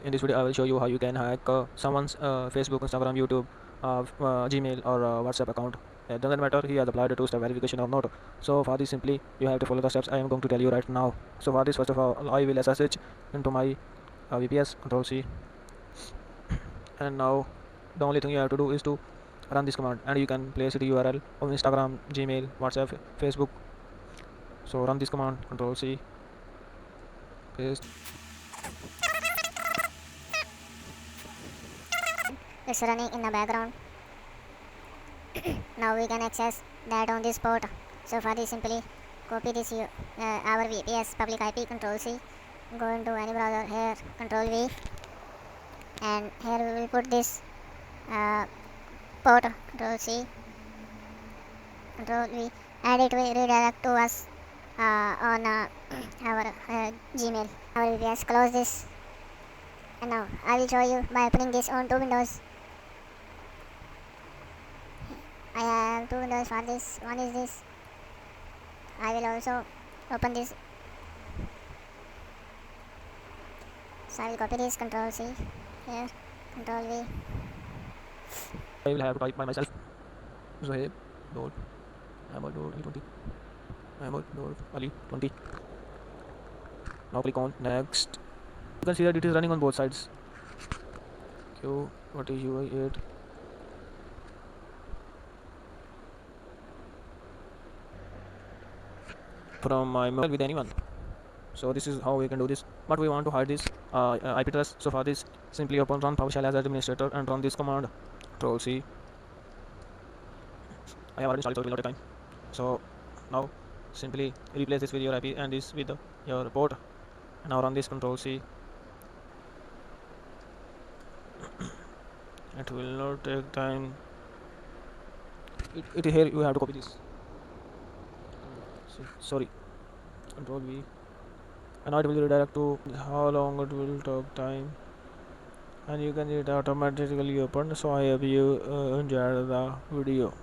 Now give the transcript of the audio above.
In this video, I will show you how you can hack someone's Facebook, Instagram, YouTube, Gmail, or WhatsApp account. It doesn't matter he has applied a two-step verification or not. So for this, simply you have to follow the steps I am going to tell you right now. So for this, first of all, I will SSH into my VPS, Control C, and now the only thing you have to do is to run this command, and you can place the URL of Instagram, Gmail, WhatsApp, Facebook. So run this command, Control C, paste. It's running in the background. Now we can access that on this port. So for this, simply copy this our VPS public IP, Control C, go into any browser, here Control V, and here we will put this port, Control C, Control V, and it will redirect to us on our Gmail, our VPS. Close this, and now I will show you by opening this on two windows. I have two windows for this. One is this. I will also open this. So I will copy this, Control C, here, Control V. I will have to type by myself. So hey, dot Ahmad dot Ali 20. Ahmad dot Ali 20. Now click on next. You can see that it is running on both sides. Q, what is UI 8? From my mobile with anyone. So this is how we can do this, but we want to hide this IP address. So for this, simply open run PowerShell as administrator and run this command, Control C. I have already installed, so it will not take time. So now simply replace this with your IP and this with your port. Now run this, Control C. It will not take time. It here you have to copy this. Sorry, Control V. And now it will redirect to how long it will take time, and you can see it automatically open. So I hope you enjoyed the video.